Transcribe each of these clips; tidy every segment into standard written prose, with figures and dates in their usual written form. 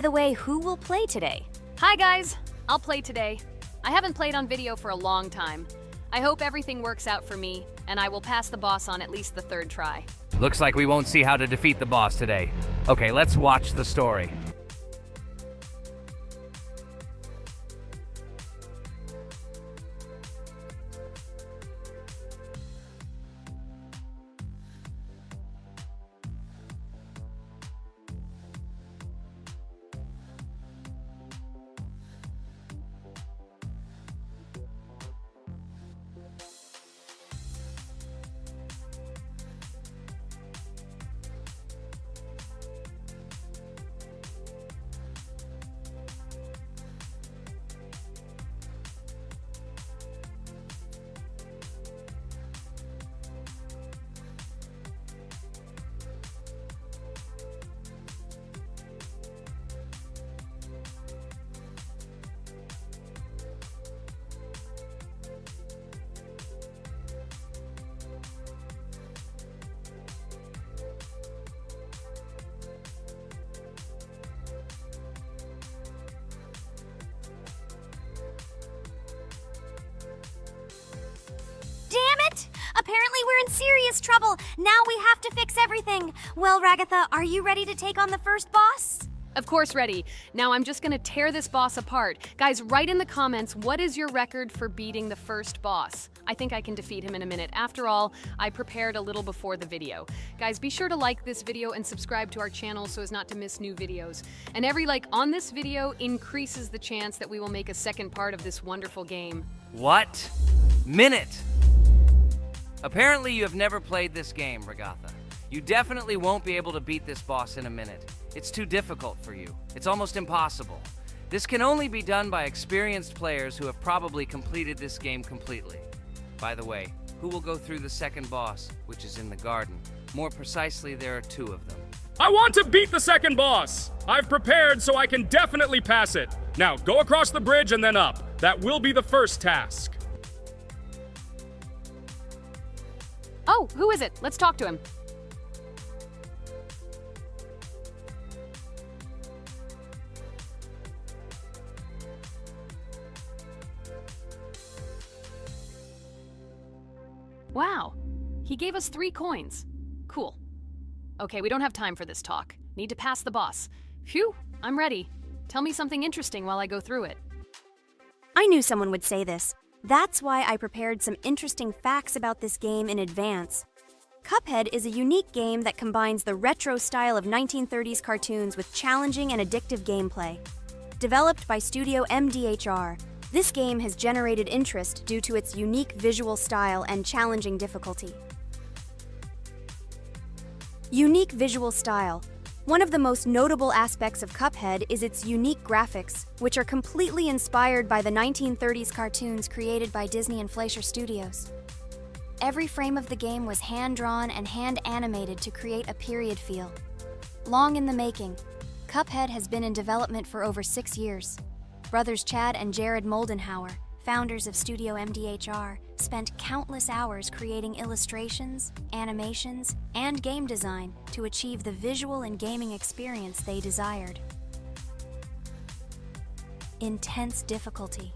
By the way, who will play today? Hi guys, I'll play today. I haven't played on video for a long time. I hope everything works out for me, and I will pass the boss on at least the third try. Looks like we won't see how to defeat the boss today. Okay, let's watch the story. Apparently we're in serious trouble. Now we have to fix everything. Well, Ragatha, are you ready to take on the first boss? Of course ready. Now I'm just gonna tear this boss apart. Guys, write in the comments, what is your record for beating the first boss? I think I can defeat him in a minute. After all, I prepared a little before the video. Guys, be sure to like this video and subscribe to our channel so as not to miss new videos. And every like on this video increases the chance that we will make a second part of this wonderful game. What? Minute! Apparently you have never played this game, Ragatha. You definitely won't be able to beat this boss in a minute. It's too difficult for you. It's almost impossible. This can only be done by experienced players who have probably completed this game completely. By the way, who will go through the second boss, which is in the garden? More precisely, there are two of them. I want to beat the second boss! I've prepared so I can definitely pass it. Now, go across the bridge and then up. That will be the first task. Oh, who is it? Let's talk to him. Wow, he gave us 3 coins. Cool. Okay, we don't have time for this talk. Need to pass the boss. Phew, I'm ready. Tell me something interesting while I go through it. I knew someone would say this. That's why I prepared some interesting facts about this game in advance. Cuphead is a unique game that combines the retro style of 1930s cartoons with challenging and addictive gameplay. Developed by Studio MDHR, this game has generated interest due to its unique visual style and challenging difficulty. Unique visual style. One of the most notable aspects of Cuphead is its unique graphics, which are completely inspired by the 1930s cartoons created by Disney and Fleischer Studios. Every frame of the game was hand-drawn and hand-animated to create a period feel. Long in the making, Cuphead has been in development for over 6 years. Brothers Chad and Jared Moldenhauer, founders of Studio MDHR, spent countless hours creating illustrations, animations, and game design to achieve the visual and gaming experience they desired. Intense difficulty.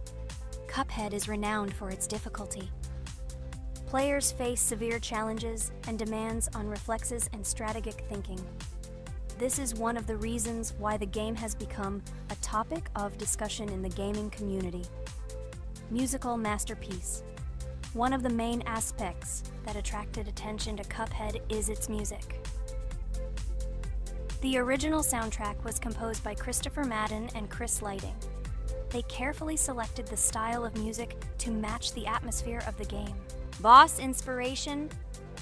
Cuphead is renowned for its difficulty. Players face severe challenges and demands on reflexes and strategic thinking. This is one of the reasons why the game has become a topic of discussion in the gaming community. Musical masterpiece. One of the main aspects that attracted attention to Cuphead is its music. The original soundtrack was composed by Christopher Madden and Chris Lighting. They carefully selected the style of music to match the atmosphere of the game. Boss inspiration.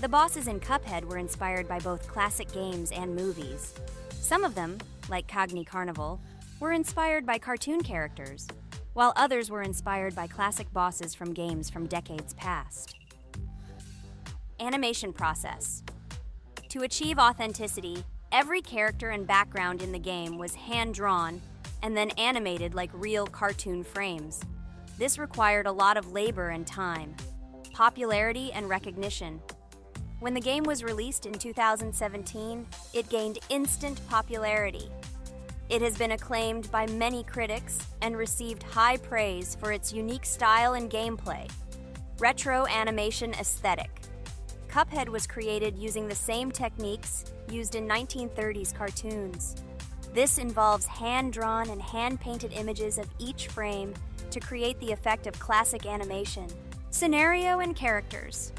The bosses in Cuphead were inspired by both classic games and movies. Some of them, like Cogni Carnival, were inspired by cartoon characters, while others were inspired by classic bosses from games from decades past. Animation process. To achieve authenticity, every character and background in the game was hand-drawn and then animated like real cartoon frames. This required a lot of labor and time. Popularity and recognition. When the game was released in 2017, it gained instant popularity. It has been acclaimed by many critics and received high praise for its unique style and gameplay. Retro animation aesthetic. Cuphead was created using the same techniques used in 1930s cartoons. This involves hand-drawn and hand-painted images of each frame to create the effect of classic animation. Scenario and characters.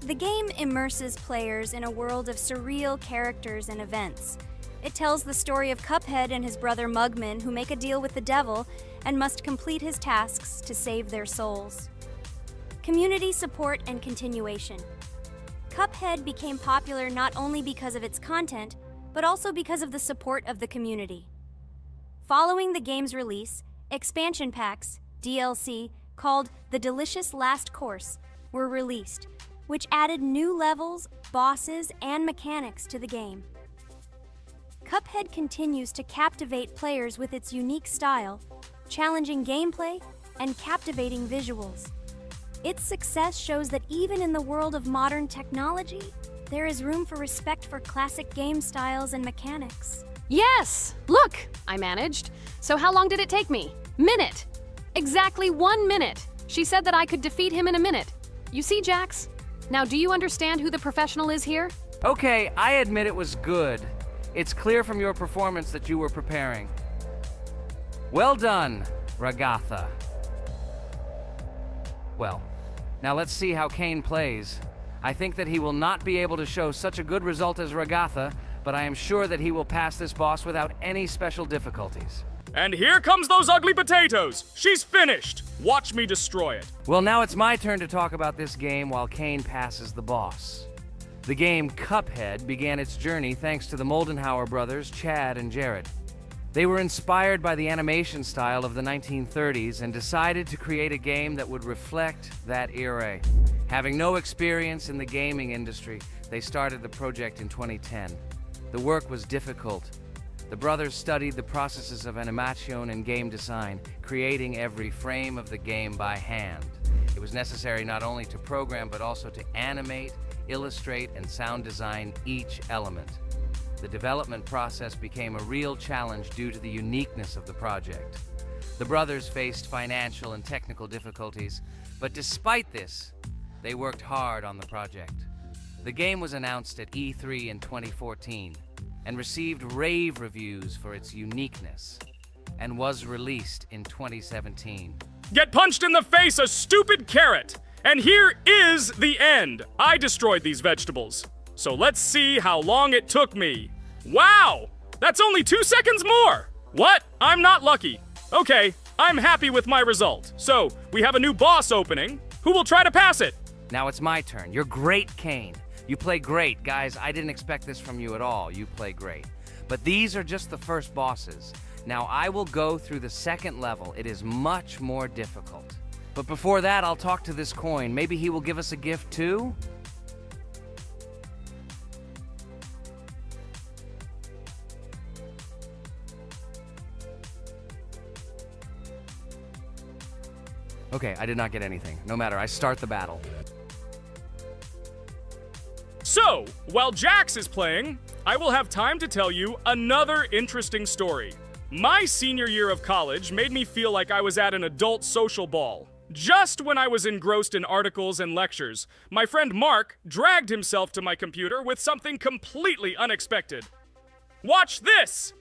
The game immerses players in a world of surreal characters and events. It tells the story of Cuphead and his brother Mugman, who make a deal with the devil and must complete his tasks to save their souls. Community support and continuation. Cuphead became popular not only because of its content, but also because of the support of the community. Following the game's release, expansion packs, DLC, called The Delicious Last Course, were released, which added new levels, bosses, and mechanics to the game. Cuphead continues to captivate players with its unique style, challenging gameplay, and captivating visuals. Its success shows that even in the world of modern technology, there is room for respect for classic game styles and mechanics. Yes! Look! I managed. So how long did it take me? Minute! Exactly 1 minute! She said that I could defeat him in a minute. You see, Jax? Now, do you understand who the professional is here? Okay, I admit it was good. It's clear from your performance that you were preparing. Well done, Ragatha. Well, now let's see how Kane plays. I think that he will not be able to show such a good result as Ragatha, but I am sure that he will pass this boss without any special difficulties. And here comes those ugly potatoes! She's finished! Watch me destroy it. Well, now it's my turn to talk about this game while Kane passes the boss. The game Cuphead began its journey thanks to the Moldenhauer brothers, Chad and Jared. They were inspired by the animation style of the 1930s and decided to create a game that would reflect that era. Having no experience in the gaming industry, they started the project in 2010. The work was difficult. The brothers studied the processes of animation and game design, creating every frame of the game by hand. It was necessary not only to program but also to animate, illustrate, and sound design each element. The development process became a real challenge due to the uniqueness of the project. The brothers faced financial and technical difficulties, but despite this, they worked hard on the project. The game was announced at E3 in 2014 and received rave reviews for its uniqueness, and was released in 2017. Get punched in the face, a stupid carrot! And here is the end. I destroyed these vegetables. So let's see how long it took me. Wow! That's only 2 seconds more! What? I'm not lucky. Okay, I'm happy with my result. So, we have a new boss opening. Who will try to pass it? Now it's my turn. You're great, Kane. You play great. Guys, I didn't expect this from you at all. You play great. But these are just the first bosses. Now I will go through the second level. It is much more difficult. But before that, I'll talk to this coin. Maybe he will give us a gift too? Okay, I did not get anything. No matter, I start the battle. So, while Jax is playing, I will have time to tell you another interesting story. My senior year of college made me feel like I was at an adult social ball. Just when I was engrossed in articles and lectures, my friend Mark dragged himself to my computer with something completely unexpected. Watch this!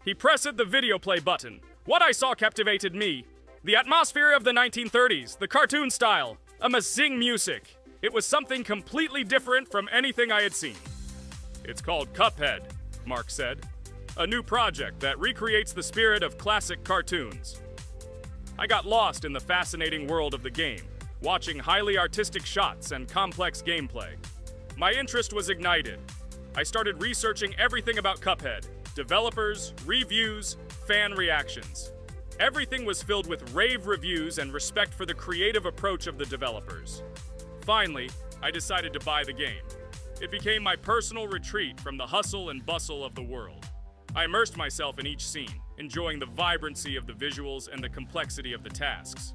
He pressed the video play button. What I saw captivated me. The atmosphere of the 1930s, the cartoon style, amazing music. It was something completely different from anything I had seen. It's called Cuphead, Mark said. A new project that recreates the spirit of classic cartoons. I got lost in the fascinating world of the game, watching highly artistic shots and complex gameplay. My interest was ignited. I started researching everything about Cuphead, developers, reviews, fan reactions. Everything was filled with rave reviews and respect for the creative approach of the developers. Finally, I decided to buy the game. It became my personal retreat from the hustle and bustle of the world. I immersed myself in each scene, enjoying the vibrancy of the visuals and the complexity of the tasks.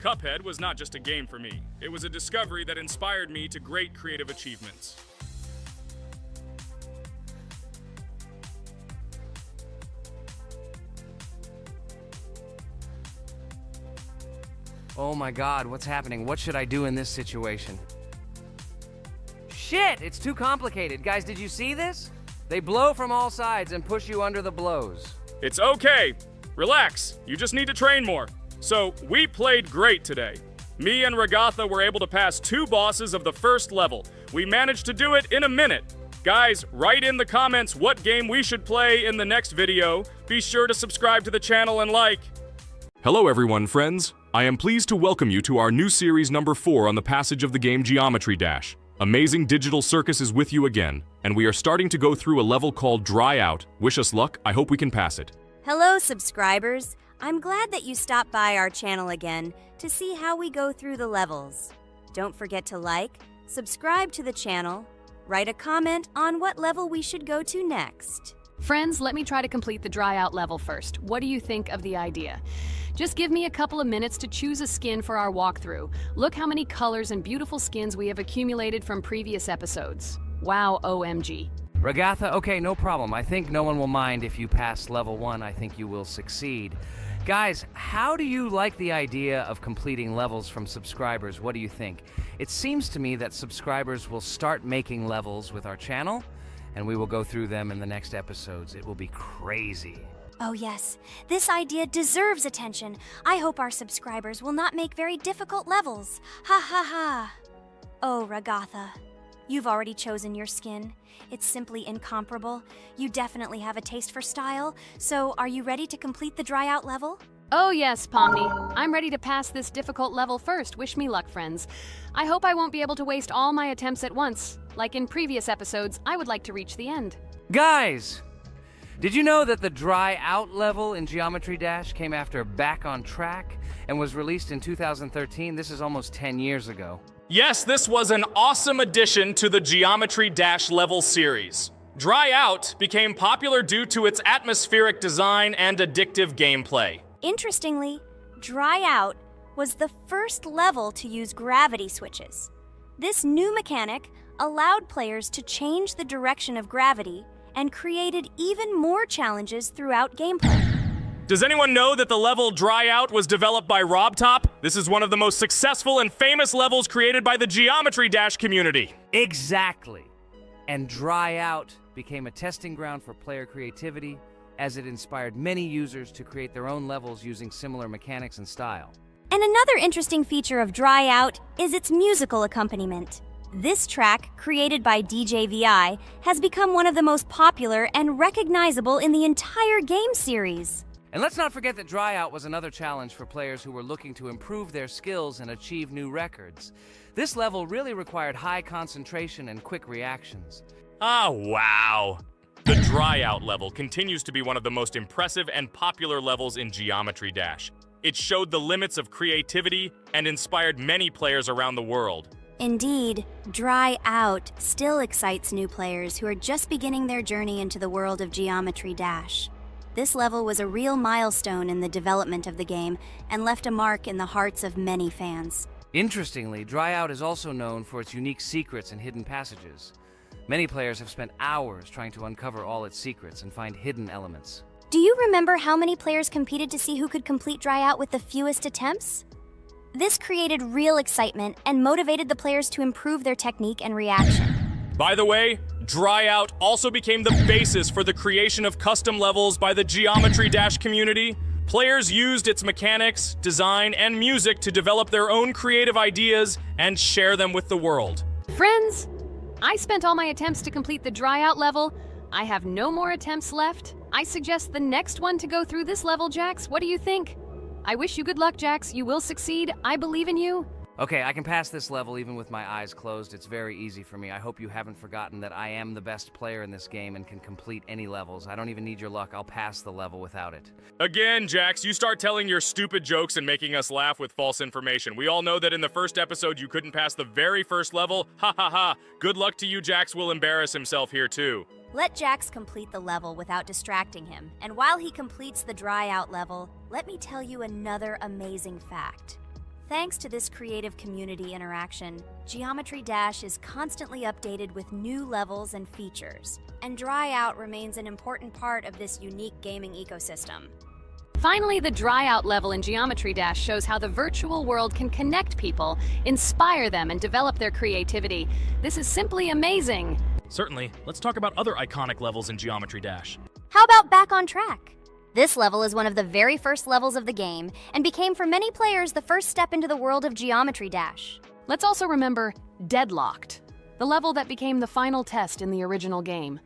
Cuphead was not just a game for me. It was a discovery that inspired me to great creative achievements. Oh my god, what's happening? What should I do in this situation? Shit, it's too complicated. Guys, did you see this? They blow from all sides and push you under the blows. It's okay. Relax. You just need to train more. So, we played great today. Me and Ragatha were able to pass 2 bosses of the first level. We managed to do it in a minute. Guys, write in the comments what game we should play in the next video. Be sure to subscribe to the channel and like. Hello everyone, friends. I am pleased to welcome you to our new series number 4 on the passage of the game Geometry Dash. Amazing Digital Circus is with you again, and we are starting to go through a level called Dry Out. Wish us luck. I hope we can pass it. Hello, subscribers. I'm glad that you stopped by our channel again to see how we go through the levels. Don't forget to like, subscribe to the channel, write a comment on what level we should go to next. Friends, let me try to complete the Dry Out level first. What do you think of the idea? Just give me a couple of minutes to choose a skin for our walkthrough. Look how many colors and beautiful skins we have accumulated from previous episodes. Wow, OMG. Ragatha, okay, no problem. I think no one will mind if you pass level 1. I think you will succeed. Guys, how do you like the idea of completing levels from subscribers? What do you think? It seems to me that subscribers will start making levels with our channel, and we will go through them in the next episodes. It will be crazy. Oh yes, this idea deserves attention. I hope our subscribers will not make very difficult levels. Ha ha ha. Oh, Ragatha, you've already chosen your skin. It's simply incomparable. You definitely have a taste for style. So, are you ready to complete the Dry Out level? Oh yes, Pomni. I'm ready to pass this difficult level first. Wish me luck, friends. I hope I won't be able to waste all my attempts at once. Like in previous episodes, I would like to reach the end. Guys! Did you know that the Dry Out level in Geometry Dash came after Back on Track and was released in 2013? This is almost 10 years ago. Yes, this was an awesome addition to the Geometry Dash level series. Dry Out became popular due to its atmospheric design and addictive gameplay. Interestingly, Dry Out was the first level to use gravity switches. This new mechanic allowed players to change the direction of gravity and created even more challenges throughout gameplay. Does anyone know that the level Dry Out was developed by RobTop? This is one of the most successful and famous levels created by the Geometry Dash community. Exactly. And Dry Out became a testing ground for player creativity, as it inspired many users to create their own levels using similar mechanics and style. And another interesting feature of Dry Out is its musical accompaniment. This track, created by DJ VI, has become one of the most popular and recognizable in the entire game series. And let's not forget that Dry Out was another challenge for players who were looking to improve their skills and achieve new records. This level really required high concentration and quick reactions. Ah, wow. The Dry Out level continues to be one of the most impressive and popular levels in Geometry Dash. It showed the limits of creativity and inspired many players around the world. Indeed, Dry Out still excites new players who are just beginning their journey into the world of Geometry Dash. This level was a real milestone in the development of the game and left a mark in the hearts of many fans. Interestingly, Dry Out is also known for its unique secrets and hidden passages. Many players have spent hours trying to uncover all its secrets and find hidden elements. Do you remember how many players competed to see who could complete Dry Out with the fewest attempts? This created real excitement and motivated the players to improve their technique and reaction. By the way, Dry Out also became the basis for the creation of custom levels by the Geometry Dash community. Players used its mechanics, design, and music to develop their own creative ideas and share them with the world. Friends, I spent all my attempts to complete the Dry Out level. I have no more attempts left. I suggest the next one to go through this level, Jax. What do you think? I wish you good luck, Jax. You will succeed. I believe in you. Okay, I can pass this level even with my eyes closed. It's very easy for me. I hope you haven't forgotten that I am the best player in this game and can complete any levels. I don't even need your luck. I'll pass the level without it. Again, Jax, you start telling your stupid jokes and making us laugh with false information. We all know that in the first episode you couldn't pass the very first level. Ha ha ha. Good luck to you, Jax will embarrass himself here too. Let Jax complete the level without distracting him. And while he completes the Dry Out level, let me tell you another amazing fact. Thanks to this creative community interaction, Geometry Dash is constantly updated with new levels and features, and Dry Out remains an important part of this unique gaming ecosystem. Finally, the Dry Out level in Geometry Dash shows how the virtual world can connect people, inspire them, and develop their creativity. This is simply amazing. Certainly. Let's talk about other iconic levels in Geometry Dash. How about Back on Track? This level is one of the very first levels of the game and became for many players the first step into the world of Geometry Dash. Let's also remember Deadlocked, the level that became the final test in the original game.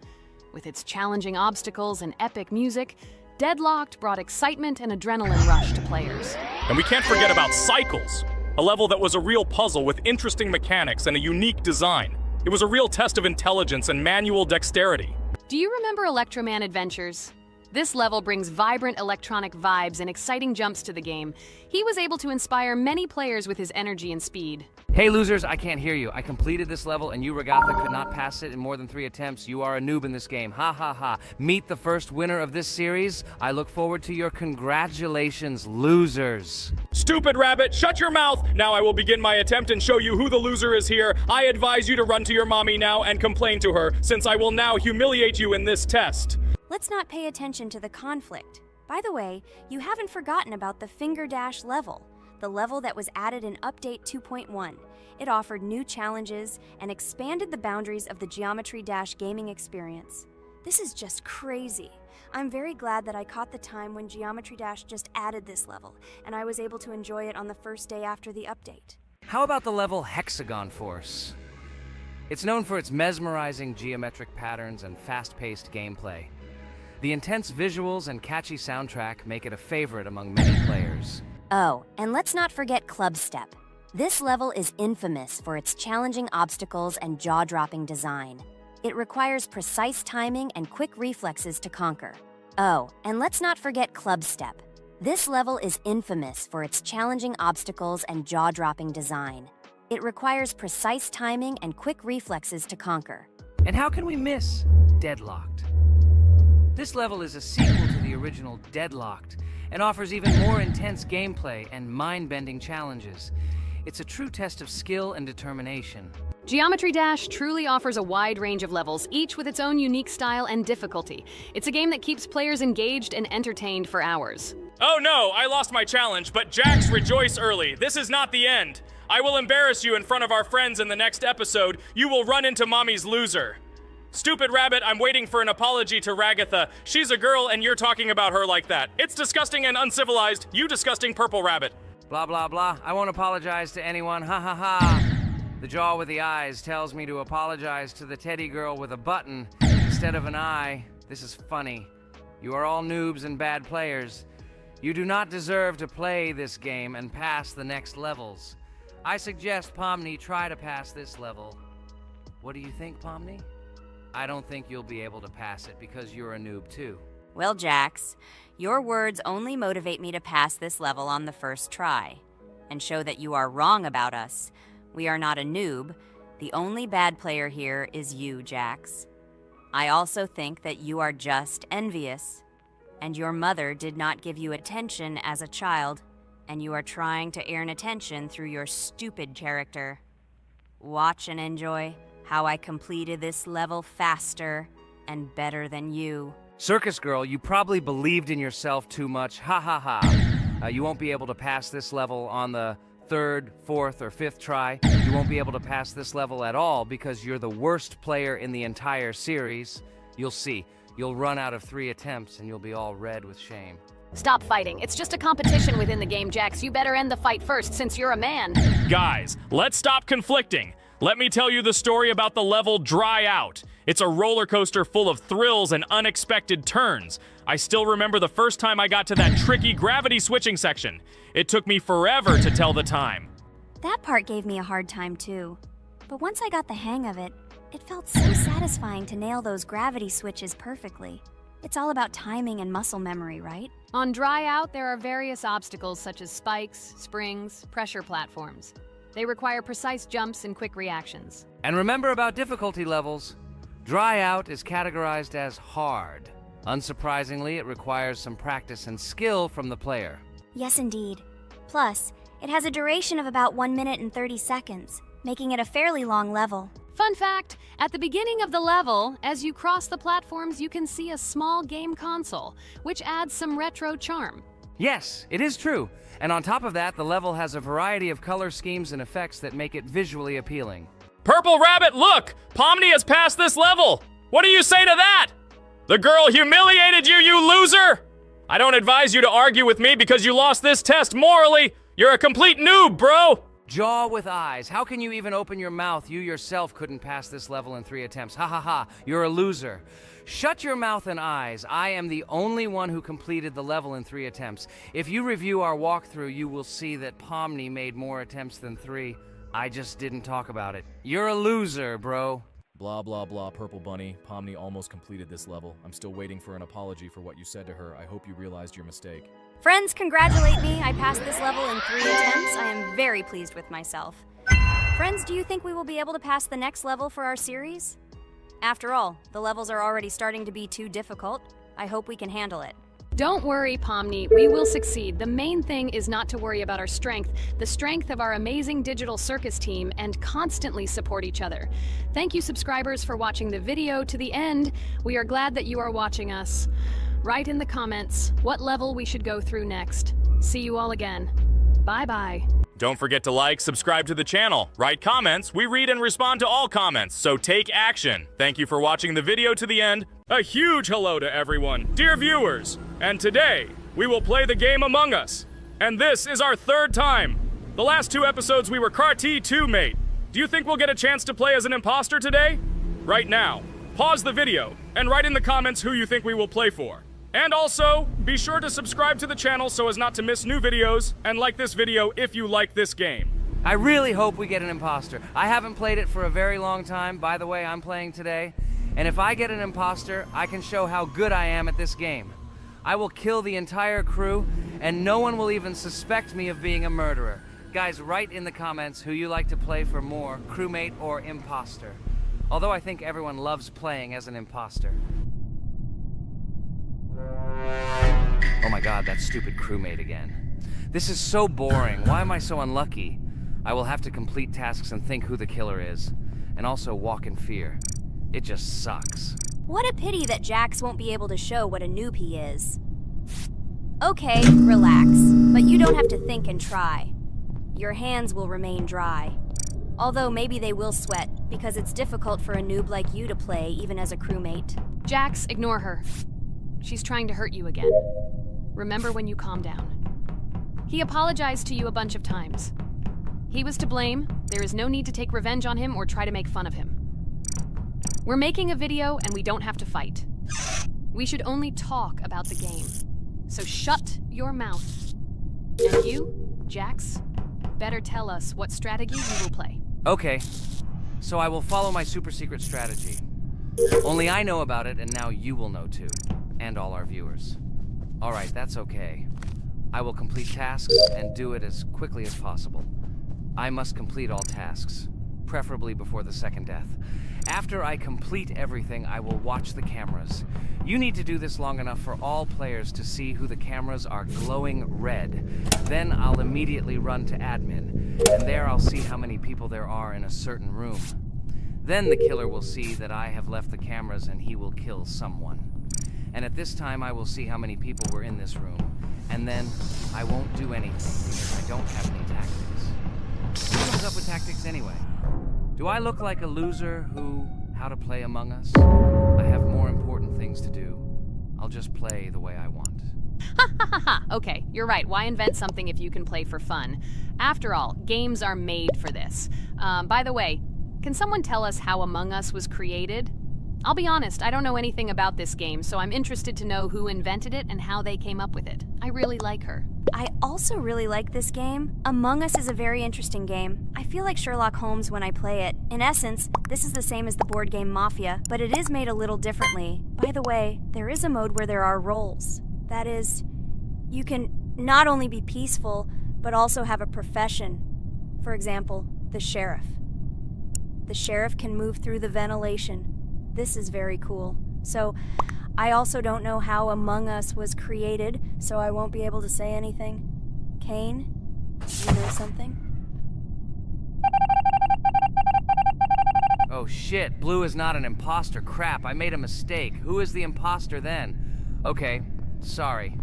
With its challenging obstacles and epic music, Deadlocked brought excitement and adrenaline rush to players. And we can't forget about Cycles, a level that was a real puzzle with interesting mechanics and a unique design. It was a real test of intelligence and manual dexterity. Do you remember Electroman Adventures? This level brings vibrant electronic vibes and exciting jumps to the game. He was able to inspire many players with his energy and speed. Hey losers, I can't hear you. I completed this level and you, Regatha, could not pass it in more than 3 attempts. You are a noob in this game. Ha ha ha. Meet the first winner of this series. I look forward to your congratulations, losers. Stupid rabbit, shut your mouth! Now I will begin my attempt and show you who the loser is here. I advise you to run to your mommy now and complain to her, since I will now humiliate you in this test. Let's not pay attention to the conflict. By the way, you haven't forgotten about the Finger Dash level, the level that was added in Update 2.1. It offered new challenges and expanded the boundaries of the Geometry Dash gaming experience. This is just crazy. I'm very glad that I caught the time when Geometry Dash just added this level, and I was able to enjoy it on the first day after the update. How about the level Hexagon Force? It's known for its mesmerizing geometric patterns and fast-paced gameplay. The intense visuals and catchy soundtrack make it a favorite among many players. Oh, and let's not forget Club Step. This level is infamous for its challenging obstacles and jaw-dropping design. It requires precise timing and quick reflexes to conquer. Oh, and let's not forget Club Step. This level is infamous for its challenging obstacles and jaw-dropping design. It requires precise timing and quick reflexes to conquer. And how can we miss Deadlocked? This level is a sequel to the original Deadlocked and offers even more intense gameplay and mind-bending challenges. It's a true test of skill and determination. Geometry Dash truly offers a wide range of levels, each with its own unique style and difficulty. It's a game that keeps players engaged and entertained for hours. Oh no, I lost my challenge, but Jax, rejoice early. This is not the end. I will embarrass you in front of our friends in the next episode. You will run into mommy's loser. Stupid rabbit, I'm waiting for an apology to Ragatha. She's a girl and you're talking about her like that. It's disgusting and uncivilized, you disgusting purple rabbit. Blah, blah, blah. I won't apologize to anyone. Ha ha ha. The jaw with the eyes tells me to apologize to the teddy girl with a button instead of an eye. This is funny. You are all noobs and bad players. You do not deserve to play this game and pass the next levels. I suggest Pomni try to pass this level. What do you think, Pomni? I don't think you'll be able to pass it because you're a noob too. Well, Jax, your words only motivate me to pass this level on the first try, and show that you are wrong about us. We are not a noob. The only bad player here is you, Jax. I also think that you are just envious, and your mother did not give you attention as a child, and you are trying to earn attention through your stupid character. Watch and enjoy how I completed this level faster and better than you. Circus girl, you probably believed in yourself too much. Ha ha ha. You won't be able to pass this level on the 3rd, 4th, or 5th try. You won't be able to pass this level at all because you're the worst player in the entire series. You'll see. You'll run out of 3 attempts and you'll be all red with shame. Stop fighting. It's just a competition within the game, Jax. You better end the fight first since you're a man. Guys, let's stop conflicting. Let me tell you the story about the level Dry Out. It's a roller coaster full of thrills and unexpected turns. I still remember the first time I got to that tricky gravity switching section. It took me forever to tell the time. That part gave me a hard time too. But once I got the hang of it, it felt so satisfying to nail those gravity switches perfectly. It's all about timing and muscle memory, right? On Dry Out, there are various obstacles such as spikes, springs, pressure platforms. They require precise jumps and quick reactions. And remember about difficulty levels. Dry Out is categorized as hard. Unsurprisingly, it requires some practice and skill from the player. Yes, indeed. Plus, it has a duration of about 1 minute and 30 seconds, making it a fairly long level. Fun fact, at the beginning of the level, as you cross the platforms, you can see a small game console, which adds some retro charm. Yes, it is true. And on top of that, the level has a variety of color schemes and effects that make it visually appealing. Purple Rabbit, look! Pomni has passed this level! What do you say to that? The girl humiliated you, you loser! I don't advise you to argue with me because you lost this test morally. You're a complete noob, bro! Jaw with eyes. How can you even open your mouth? You yourself couldn't pass this level in 3 attempts. Ha ha ha. You're a loser. Shut your mouth and eyes. I am the only one who completed the level in 3 attempts. If you review our walkthrough, you will see that Pomni made more attempts than 3. I just didn't talk about it. You're a loser, bro. Blah, blah, blah, Purple Bunny. Pomni almost completed this level. I'm still waiting for an apology for what you said to her. I hope you realized your mistake. Friends, congratulate me. I passed this level in 3 attempts. I am very pleased with myself. Friends, do you think we will be able to pass the next level for our series? After all, the levels are already starting to be too difficult. I hope we can handle it. Don't worry, Pomni, we will succeed. The main thing is not to worry about our strength, the strength of our amazing digital circus team, and constantly support each other. Thank you, subscribers, for watching the video to the end. We are glad that you are watching us. Write in the comments what level we should go through next. See you all again. Bye-bye. Don't forget to like, subscribe to the channel, write comments. We read and respond to all comments, so take action. Thank you for watching the video to the end. A huge hello to everyone, dear viewers. And today, we will play the game Among Us. And this is our 3rd time. The last 2 episodes we were Carti 2 mate. Do you think we'll get a chance to play as an imposter today? Right now, pause the video and write in the comments who you think we will play for. And also, be sure to subscribe to the channel so as not to miss new videos, and like this video if you like this game. I really hope we get an imposter. I haven't played it for a very long time. By the way, I'm playing today. And if I get an imposter, I can show how good I am at this game. I will kill the entire crew, and no one will even suspect me of being a murderer. Guys, write in the comments who you like to play for more, crewmate or imposter. Although I think everyone loves playing as an imposter. Oh my god, that stupid crewmate again. This is so boring. Why am I so unlucky? I will have to complete tasks and think who the killer is. And also walk in fear. It just sucks. What a pity that Jax won't be able to show what a noob he is. Okay, relax. But you don't have to think and try. Your hands will remain dry. Although maybe they will sweat, because it's difficult for a noob like you to play, even as a crewmate. Jax, ignore her. She's trying to hurt you again. Remember when you calm down. He apologized to you a bunch of times. He was to blame. There is no need to take revenge on him or try to make fun of him. We're making a video and we don't have to fight. We should only talk about the game. So shut your mouth. And you, Jax, better tell us what strategy you will play. Okay, so I will follow my super secret strategy. Only I know about it, and now you will know too. And all our viewers. Alright, that's okay. I will complete tasks and do it as quickly as possible. I must complete all tasks, preferably before the second death. After I complete everything, I will watch the cameras. You need to do this long enough for all players to see who the cameras are glowing red. Then I'll immediately run to admin, and there I'll see how many people there are in a certain room. Then the killer will see that I have left the cameras and he will kill someone. And at this time I will see how many people were in this room. And then I won't do anything because I don't have any tactics. Who comes up with tactics anyway? Do I look like a loser who, how to play Among Us? I have more important things to do. I'll just play the way I want. Ha ha ha ha! Okay, you're right. Why invent something if you can play for fun? After all, games are made for this. By the way, can someone tell us how Among Us was created? I'll be honest, I don't know anything about this game, so I'm interested to know who invented it and how they came up with it. I really like her. I also really like this game. Among Us is a very interesting game. I feel like Sherlock Holmes when I play it. In essence, this is the same as the board game Mafia, but it is made a little differently. By the way, there is a mode where there are roles. That is, you can not only be peaceful, but also have a profession. For example, the sheriff. The sheriff can move through the ventilation. This is very cool. So, I also don't know how Among Us was created, so I won't be able to say anything. Kane, do you know something? Oh shit, Blue is not an imposter. Crap, I made a mistake. Who is the imposter then? Okay, sorry.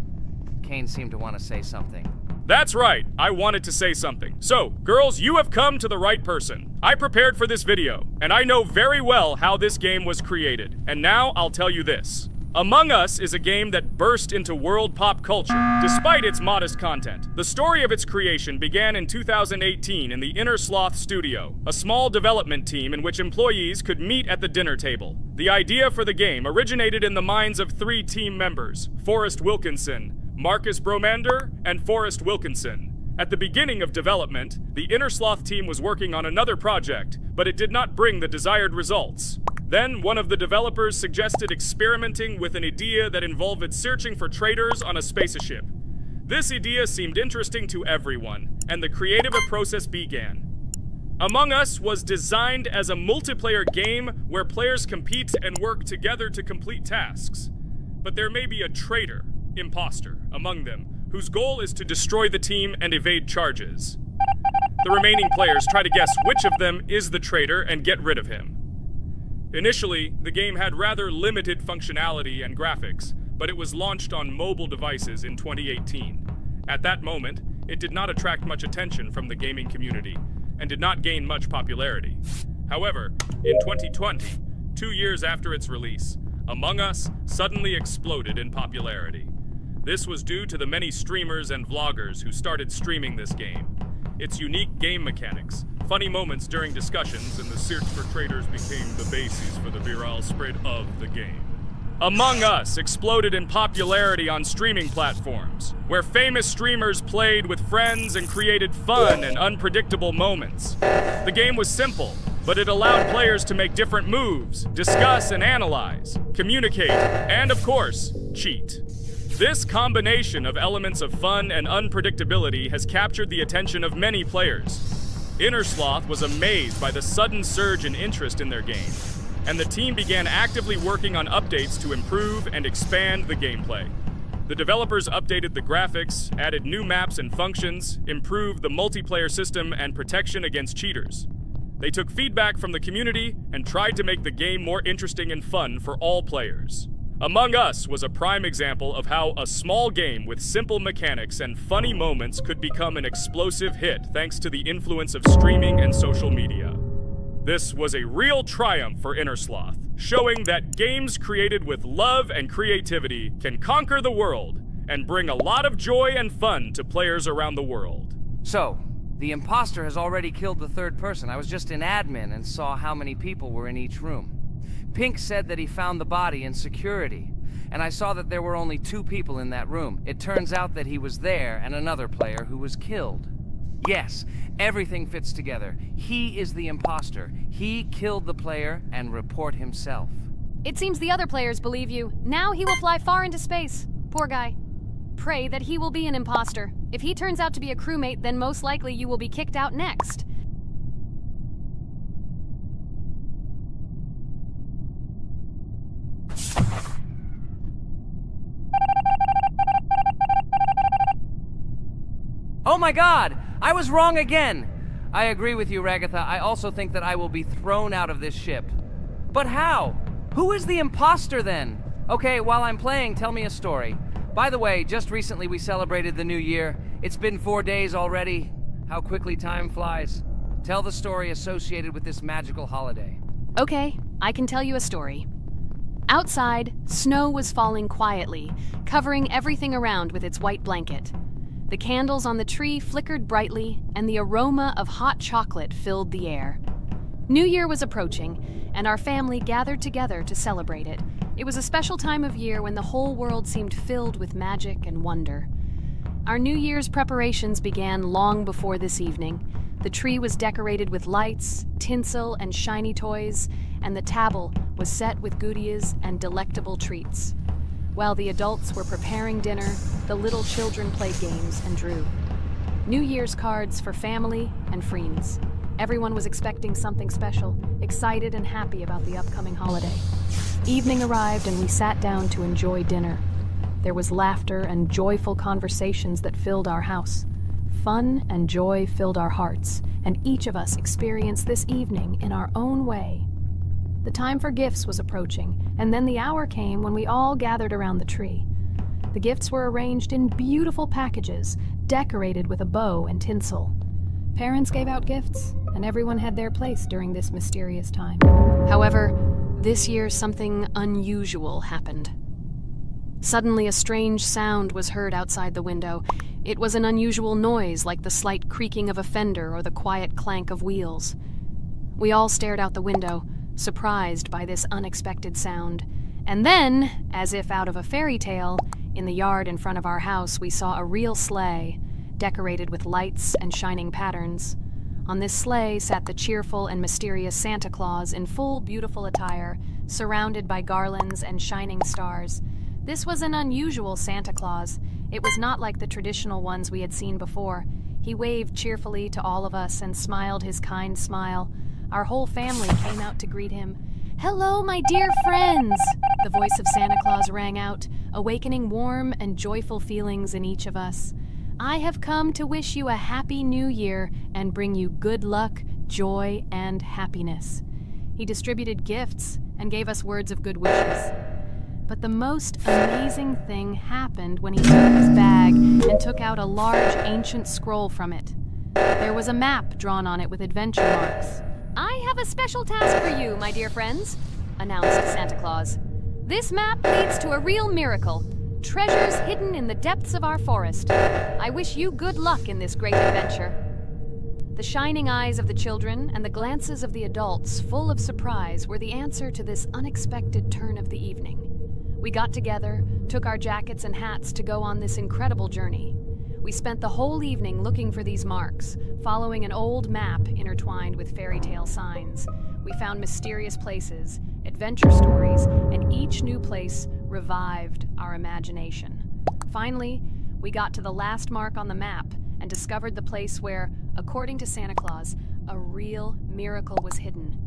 Kane seemed to want to say something. That's right, I wanted to say something. So, girls, you have come to the right person. I prepared for this video, and I know very well how this game was created. And now I'll tell you this. Among Us is a game that burst into world pop culture, despite its modest content. The story of its creation began in 2018 in the Inner Sloth Studio, a small development team in which employees could meet at the dinner table. The idea for the game originated in the minds of 3 team members, Forrest Wilkinson, Marcus Bromander, and Forrest Wilkinson. At the beginning of development, the Inner Sloth team was working on another project, but it did not bring the desired results. Then, one of the developers suggested experimenting with an idea that involved searching for traitors on a spaceship. This idea seemed interesting to everyone, and the creative process began. Among Us was designed as a multiplayer game where players compete and work together to complete tasks. But there may be a traitor, imposter, among them, whose goal is to destroy the team and evade charges. The remaining players try to guess which of them is the traitor and get rid of him. Initially, the game had rather limited functionality and graphics, but it was launched on mobile devices in 2018. At that moment, it did not attract much attention from the gaming community, and did not gain much popularity. However, in 2020, 2 years after its release, Among Us suddenly exploded in popularity. This was due to the many streamers and vloggers who started streaming this game. Its unique game mechanics, funny moments during discussions, and the search for traitors became the basis for the viral spread of the game. Among Us exploded in popularity on streaming platforms, where famous streamers played with friends and created fun and unpredictable moments. The game was simple, but it allowed players to make different moves, discuss and analyze, communicate, and of course, cheat. This combination of elements of fun and unpredictability has captured the attention of many players. Inner Sloth was amazed by the sudden surge in interest in their game, and the team began actively working on updates to improve and expand the gameplay. The developers updated the graphics, added new maps and functions, improved the multiplayer system and protection against cheaters. They took feedback from the community and tried to make the game more interesting and fun for all players. Among Us was a prime example of how a small game with simple mechanics and funny moments could become an explosive hit thanks to the influence of streaming and social media. This was a real triumph for Inner Sloth, showing that games created with love and creativity can conquer the world and bring a lot of joy and fun to players around the world. So, the imposter has already killed the 3rd person. I was just in admin and saw how many people were in each room. Pink said that he found the body in security, and I saw that there were only 2 people in that room. It turns out that he was there and another player who was killed. Yes, everything fits together. He is the imposter. He killed the player and report himself. It seems the other players believe you. Now he will fly far into space. Poor guy. Pray that he will be an imposter. If he turns out to be a crewmate, then most likely you will be kicked out next. Oh my god! I was wrong again! I agree with you, Ragatha. I also think that I will be thrown out of this ship. But how? Who is the imposter then? Okay, while I'm playing, tell me a story. By the way, just recently we celebrated the new year. It's been 4 days already. How quickly time flies. Tell the story associated with this magical holiday. Okay, I can tell you a story. Outside, snow was falling quietly, covering everything around with its white blanket. The candles on the tree flickered brightly, and the aroma of hot chocolate filled the air. New Year was approaching, and our family gathered together to celebrate it. It was a special time of year when the whole world seemed filled with magic and wonder. Our New Year's preparations began long before this evening. The tree was decorated with lights, tinsel, and shiny toys, and the table was set with goodies and delectable treats. While the adults were preparing dinner, the little children played games and drew. New Year's cards for family and friends. Everyone was expecting something special, excited and happy about the upcoming holiday. Evening arrived and we sat down to enjoy dinner. There was laughter and joyful conversations that filled our house. Fun and joy filled our hearts, and each of us experienced this evening in our own way. The time for gifts was approaching, and then the hour came when we all gathered around the tree. The gifts were arranged in beautiful packages, decorated with a bow and tinsel. Parents gave out gifts, and everyone had their place during this mysterious time. However, this year something unusual happened. Suddenly, a strange sound was heard outside the window. It was an unusual noise, like the slight creaking of a fender or the quiet clank of wheels. We all stared out the window, surprised by this unexpected sound. And then, as if out of a fairy tale, in the yard in front of our house, we saw a real sleigh, decorated with lights and shining patterns. On this sleigh sat the cheerful and mysterious Santa Claus in full beautiful attire, surrounded by garlands and shining stars. This was an unusual Santa Claus. It was not like the traditional ones we had seen before. He waved cheerfully to all of us and smiled his kind smile. Our whole family came out to greet him. "Hello, my dear friends!" The voice of Santa Claus rang out, awakening warm and joyful feelings in each of us. "I have come to wish you a happy new year and bring you good luck, joy, and happiness." He distributed gifts and gave us words of good wishes. But the most amazing thing happened when he took his bag and took out a large ancient scroll from it. There was a map drawn on it with adventure marks. "I have a special task for you, my dear friends," announced Santa Claus. "This map leads to a real miracle. Treasures hidden in the depths of our forest. I wish you good luck in this great adventure." The shining eyes of the children and the glances of the adults, full of surprise, were the answer to this unexpected turn of the evening. We got together, took our jackets and hats to go on this incredible journey. We spent the whole evening looking for these marks, following an old map intertwined with fairy tale signs. We found mysterious places, adventure stories, and each new place revived our imagination. Finally, we got to the last mark on the map and discovered the place where, according to Santa Claus, a real miracle was hidden.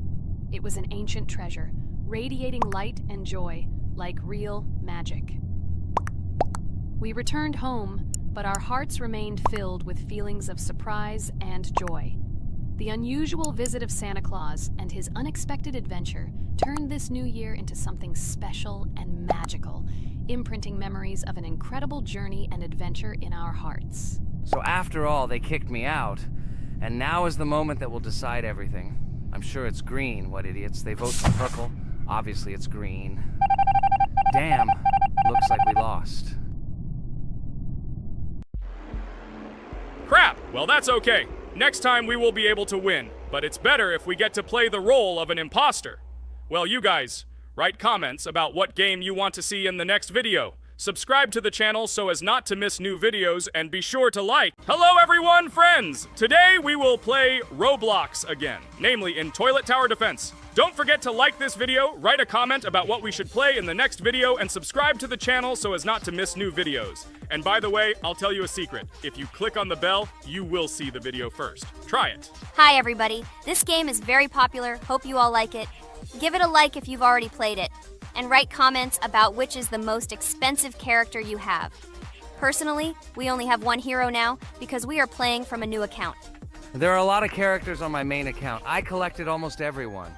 It was an ancient treasure, radiating light and joy, like real magic. We returned home, but our hearts remained filled with feelings of surprise and joy. The unusual visit of Santa Claus and his unexpected adventure turned this new year into something special and magical, imprinting memories of an incredible journey and adventure in our hearts. So after all, they kicked me out, and now is the moment that will decide everything. I'm sure it's green, what idiots. They vote for purple. Obviously it's green. Damn, looks like we lost. Crap! Well, that's okay. Next time we will be able to win, but it's better if we get to play the role of an imposter. Well, you guys, write comments about what game you want to see in the next video. Subscribe to the channel so as not to miss new videos, and be sure to like. Hello everyone, friends! Today we will play Roblox again, namely in Toilet Tower Defense. Don't forget to like this video, write a comment about what we should play in the next video, and subscribe to the channel so as not to miss new videos. And by the way, I'll tell you a secret. If you click on the bell, you will see the video first. Try it. Hi everybody, this game is very popular, hope you all like it. Give it a like if you've already played it, and write comments about which is the most expensive character you have. Personally, we only have one hero now because we are playing from a new account. There are a lot of characters on my main account. I collected almost everyone.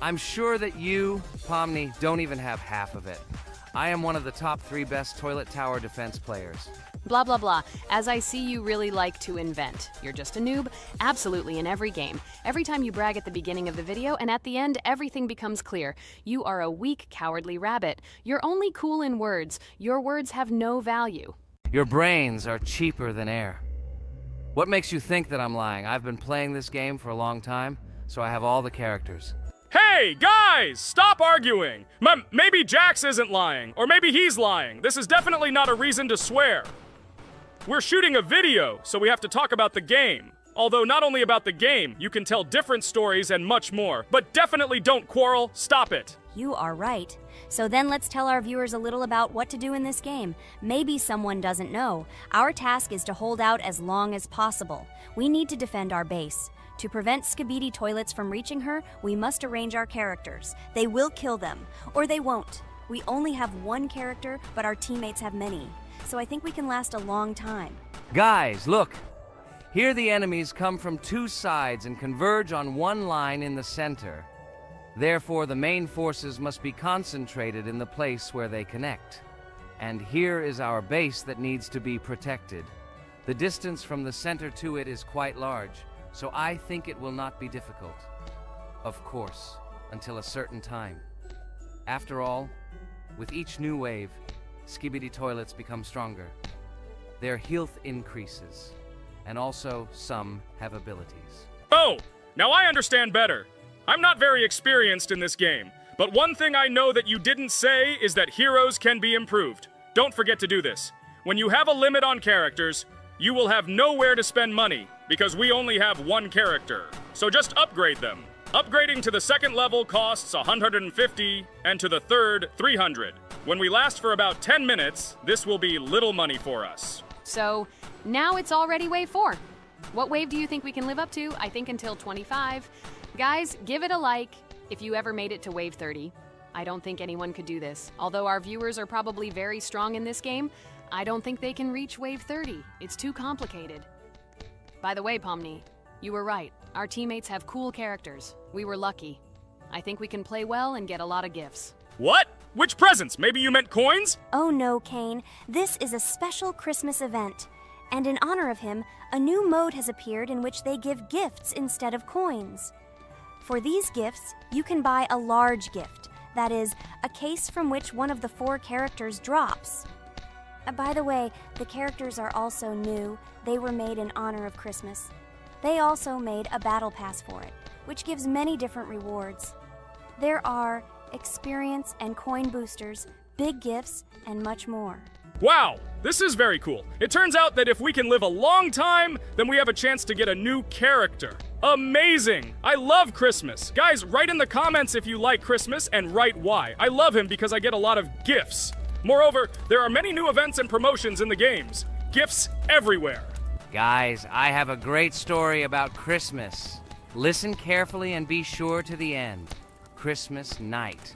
I'm sure that you, Pomni, don't even have half of it. I am one of the top 3 best Toilet Tower Defense players. Blah, blah, blah. As I see you really like to invent. You're just a noob? Absolutely, in every game. Every time you brag at the beginning of the video, and at the end, everything becomes clear. You are a weak, cowardly rabbit. You're only cool in words. Your words have no value. Your brains are cheaper than air. What makes you think that I'm lying? I've been playing this game for a long time, so I have all the characters. Hey, guys! Stop arguing! Maybe Jax isn't lying, or maybe he's lying. This is definitely not a reason to swear. We're shooting a video, so we have to talk about the game. Although not only about the game, you can tell different stories and much more. But definitely don't quarrel. Stop it. You are right. So then let's tell our viewers a little about what to do in this game. Maybe someone doesn't know. Our task is to hold out as long as possible. We need to defend our base. To prevent Skibidi Toilets from reaching her, we must arrange our characters. They will kill them, or they won't. We only have one character, but our teammates have many. So I think we can last a long time. Guys, look! Here the enemies come from 2 sides and converge on one line in the center. Therefore, the main forces must be concentrated in the place where they connect. And here is our base that needs to be protected. The distance from the center to it is quite large, so I think it will not be difficult. Of course, until a certain time. After all, with each new wave, Skibidi toilets become stronger. Their health increases, and also some have abilities. Oh, now I understand better. I'm not very experienced in this game, but one thing I know that you didn't say is that heroes can be improved. Don't forget to do this. When you have a limit on characters, you will have nowhere to spend money, because we only have one character. So just upgrade them. Upgrading to the second level costs 150, and to the third, 300. When we last for about 10 minutes, this will be little money for us. So now it's already wave 4. What wave do you think we can live up to? I think until 25. Guys, give it a like if you ever made it to wave 30. I don't think anyone could do this. Although our viewers are probably very strong in this game, I don't think they can reach wave 30. It's too complicated. By the way, Pomni, you were right. Our teammates have cool characters. We were lucky. I think we can play well and get a lot of gifts. What? Which presents? Maybe you meant coins? Oh no, Kane. This is a special Christmas event. And in honor of him, a new mode has appeared in which they give gifts instead of coins. For these gifts, you can buy a large gift. That is, a case from which one of the 4 characters drops. By the way, the characters are also new. They were made in honor of Christmas. They also made a battle pass for it, which gives many different rewards. There are experience and coin boosters, big gifts, and much more. Wow, this is very cool. It turns out that if we can live a long time, then we have a chance to get a new character. Amazing! I love Christmas. Guys, write in the comments if you like Christmas and write why. I love him because I get a lot of gifts. Moreover, there are many new events and promotions in the games. Gifts everywhere. Guys, I have a great story about Christmas. Listen carefully and be sure to the end. Christmas night.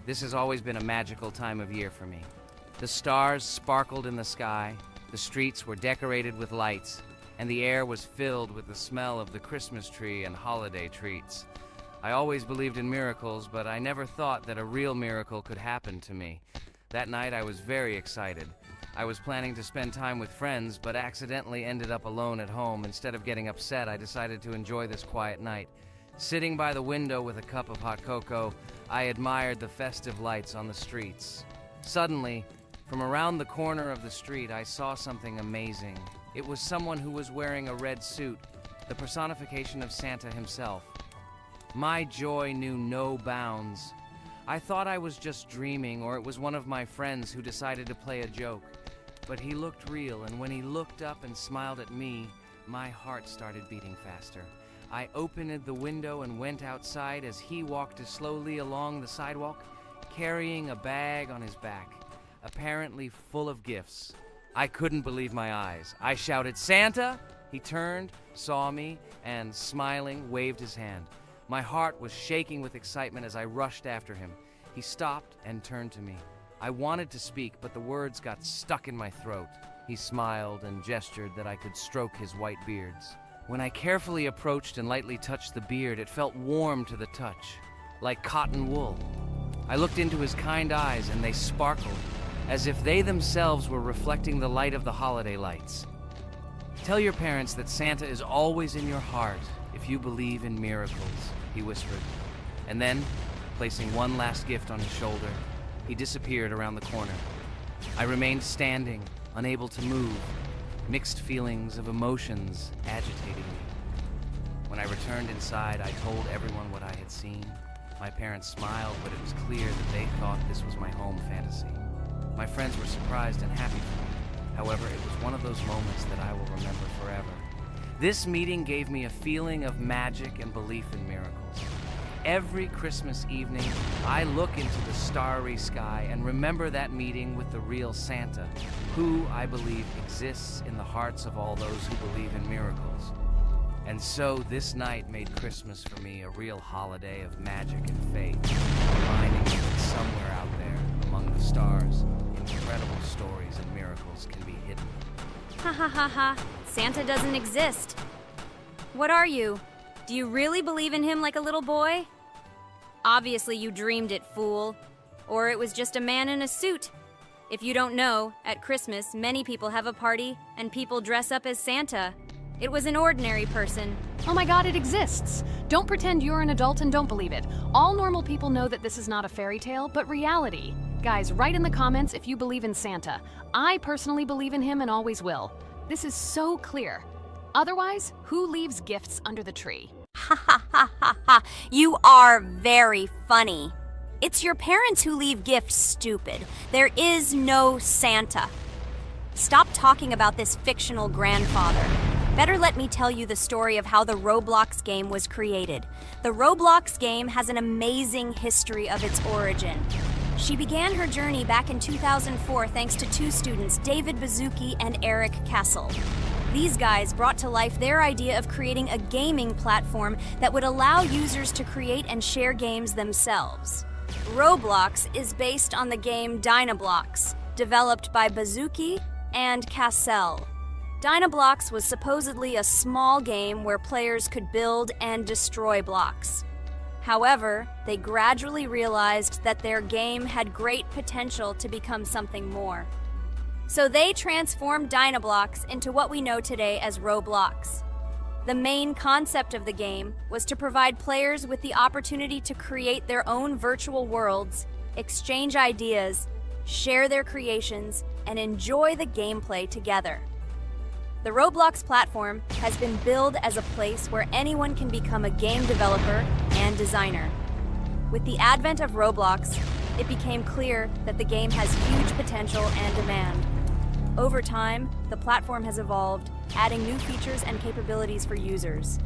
This has always been a magical time of year for me. The stars sparkled in the sky, the streets were decorated with lights, and the air was filled with the smell of the Christmas tree and holiday treats. I always believed in miracles, but I never thought that a real miracle could happen to me. That night I was very excited. I was planning to spend time with friends, but accidentally ended up alone at home. Instead of getting upset, I decided to enjoy this quiet night. Sitting by the window with a cup of hot cocoa, I admired the festive lights on the streets. Suddenly, from around the corner of the street, I saw something amazing. It was someone who was wearing a red suit, the personification of Santa himself. My joy knew no bounds. I thought I was just dreaming, or it was one of my friends who decided to play a joke. But he looked real, and when he looked up and smiled at me, my heart started beating faster. I opened the window and went outside as he walked slowly along the sidewalk, carrying a bag on his back, apparently full of gifts. I couldn't believe my eyes. I shouted, "Santa!" He turned, saw me, and smiling, waved his hand. My heart was shaking with excitement as I rushed after him. He stopped and turned to me. I wanted to speak, but the words got stuck in my throat. He smiled and gestured that I could stroke his white beards. When I carefully approached and lightly touched the beard, it felt warm to the touch, like cotton wool. I looked into his kind eyes, and they sparkled, as if they themselves were reflecting the light of the holiday lights. Tell your parents that Santa is always in your heart if you believe in miracles, he whispered. And then, placing one last gift on his shoulder, he disappeared around the corner. I remained standing, unable to move, mixed feelings of emotions agitating me. When I returned inside, I told everyone what I had seen. My parents smiled, but it was clear that they thought this was my home fantasy. My friends were surprised and happy for me. However, it was one of those moments that I will remember forever. This meeting gave me a feeling of magic and belief in miracles. Every Christmas evening, I look into the starry sky and remember that meeting with the real Santa, who, I believe, exists in the hearts of all those who believe in miracles. And so this night made Christmas for me a real holiday of magic and faith, reminding me that somewhere out there, among the stars, incredible stories and miracles can be hidden. Ha ha ha ha. Santa doesn't exist. What are you? Do you really believe in him like a little boy? Obviously you dreamed it, fool. Or it was just a man in a suit. If you don't know, at Christmas, many people have a party and people dress up as Santa. It was an ordinary person. Oh my god, it exists! Don't pretend you're an adult and don't believe it. All normal people know that this is not a fairy tale, but reality. Guys, write in the comments if you believe in Santa. I personally believe in him and always will. This is so clear. Otherwise, who leaves gifts under the tree? Ha ha ha ha ha. You are very funny. It's your parents who leave gifts, stupid. There is no Santa. Stop talking about this fictional grandfather. Better let me tell you the story of how the Roblox game was created. The Roblox game has an amazing history of its origin. She began her journey back in 2004 thanks to two students, David Bazuki and Eric Castle. These guys brought to life their idea of creating a gaming platform that would allow users to create and share games themselves. Roblox is based on the game Dynablox, developed by Bazuki and Cassell. Dynablox was supposedly a small game where players could build and destroy blocks. However, they gradually realized that their game had great potential to become something more. So they transformed Dynablox into what we know today as Roblox. The main concept of the game was to provide players with the opportunity to create their own virtual worlds, exchange ideas, share their creations, and enjoy the gameplay together. The Roblox platform has been billed as a place where anyone can become a game developer and designer. With the advent of Roblox, it became clear that the game has huge potential and demand. Over time, the platform has evolved, adding new features and capabilities for users.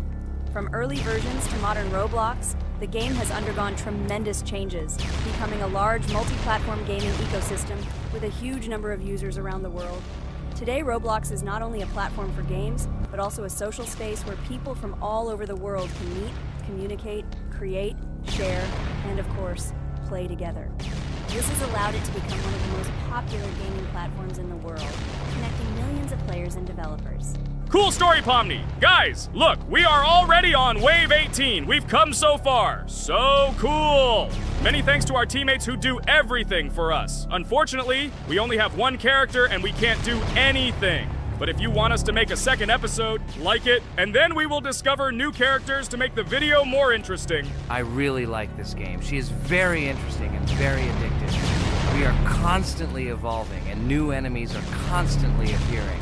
From early versions to modern Roblox, the game has undergone tremendous changes, becoming a large multi-platform gaming ecosystem with a huge number of users around the world. Today, Roblox is not only a platform for games, but also a social space where people from all over the world can meet, communicate, create, share, and of course, play together. This has allowed it to become one of the most popular gaming platforms in the world, connecting millions of players and developers. Cool story, Pomni. Guys, look, we are already on Wave 18. We've come so far. So cool. Many thanks to our teammates who do everything for us. Unfortunately, we only have one character and we can't do anything. But if you want us to make a second episode, like it, and then we will discover new characters to make the video more interesting. I really like this game. She is very interesting and very addictive. We are constantly evolving and new enemies are constantly appearing.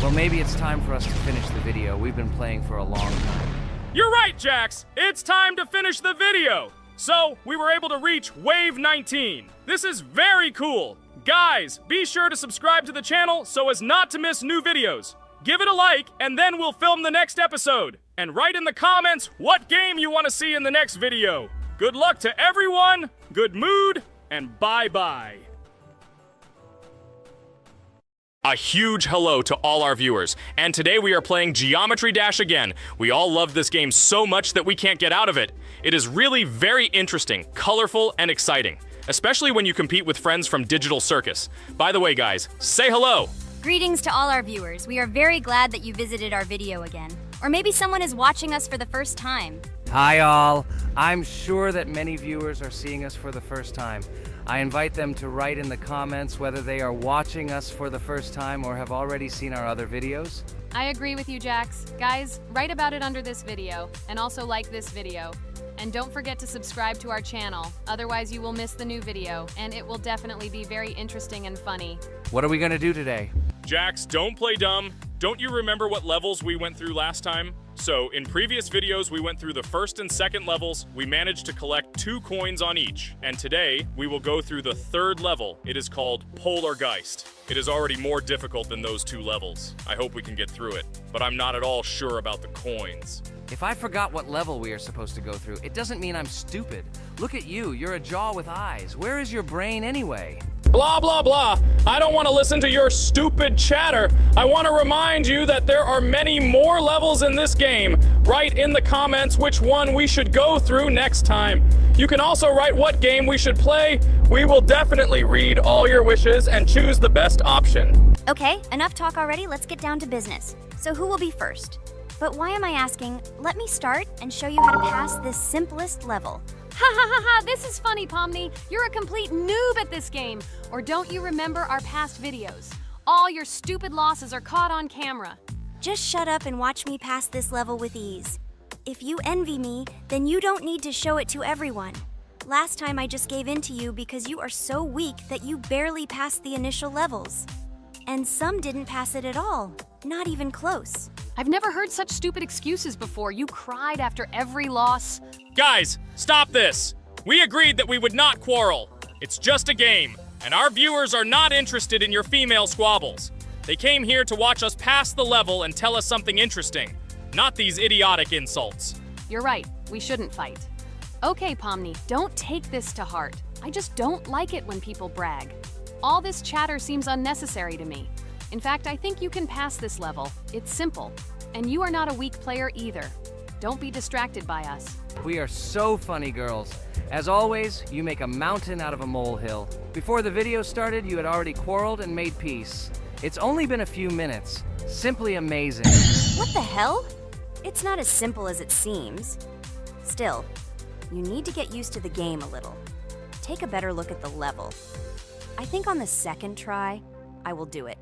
Well, maybe it's time for us to finish the video. We've been playing for a long time. You're right, Jax. It's time to finish the video. So, we were able to reach Wave 19. This is very cool. Guys, be sure to subscribe to the channel so as not to miss new videos. Give it a like, and then we'll film the next episode. And write in the comments what game you want to see in the next video. Good luck to everyone, good mood, and bye-bye. A huge hello to all our viewers, and today we are playing Geometry Dash again. We all love this game so much that we can't get out of it. It is really very interesting, colorful, and exciting, especially when you compete with friends from Digital Circus. By the way, guys, say hello! Greetings to all our viewers. We are very glad that you visited our video again. Or maybe someone is watching us for the first time. Hi all. I'm sure that many viewers are seeing us for the first time. I invite them to write in the comments whether they are watching us for the first time or have already seen our other videos. I agree with you, Jax. Guys, write about it under this video, and also like this video. And don't forget to subscribe to our channel, otherwise you will miss the new video, and it will definitely be very interesting and funny. What are we gonna do today? Jax, don't play dumb. Don't you remember what levels we went through last time? So, in previous videos, we went through the first and second levels. We managed to collect 2 coins on each. And today, we will go through the third level. It is called Polargeist. It is already more difficult than those 2 levels. I hope we can get through it, but I'm not at all sure about the coins. If I forgot what level we are supposed to go through, it doesn't mean I'm stupid. Look at you, you're a jaw with eyes. Where is your brain anyway? Blah, blah, blah. I don't want to listen to your stupid chatter. I want to remind you that there are many more levels in this game. Write in the comments which one we should go through next time. You can also write what game we should play. We will definitely read all your wishes and choose the best option. Okay, enough talk already. Let's get down to business. So who will be first? But why am I asking? Let me start and show you how to pass this simplest level. Ha ha ha ha, this is funny, Pomni. You're a complete noob at this game. Or don't you remember our past videos? All your stupid losses are caught on camera. Just shut up and watch me pass this level with ease. If you envy me, then you don't need to show it to everyone. Last time I just gave in to you because you are so weak that you barely passed the initial levels. And some didn't pass it at all, not even close. I've never heard such stupid excuses before. You cried after every loss. Guys, stop this! We agreed that we would not quarrel. It's just a game, and our viewers are not interested in your female squabbles. They came here to watch us pass the level and tell us something interesting, not these idiotic insults. You're right, we shouldn't fight. Okay, Pomni, don't take this to heart. I just don't like it when people brag. All this chatter seems unnecessary to me. In fact, I think you can pass this level. It's simple. And you are not a weak player either. Don't be distracted by us. We are so funny, girls. As always, you make a mountain out of a molehill. Before the video started, you had already quarreled and made peace. It's only been a few minutes. Simply amazing. What the hell? It's not as simple as it seems. Still, you need to get used to the game a little. Take a better look at the level. I think on the second try, I will do it.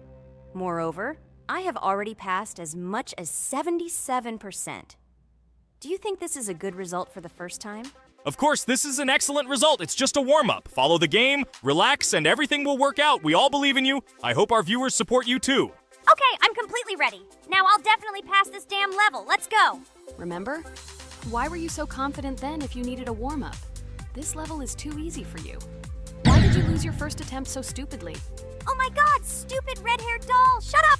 Moreover, I have already passed as much as 77%. Do you think this is a good result for the first time? Of course, this is an excellent result. It's just a warm-up. Follow the game, relax, and everything will work out. We all believe in you. I hope our viewers support you too. Okay, I'm completely ready. Now I'll definitely pass this damn level. Let's go. Remember? Why were you so confident then if you needed a warm-up? This level is too easy for you. Why did you lose your first attempt so stupidly? Oh my god, stupid red-haired doll! Shut up!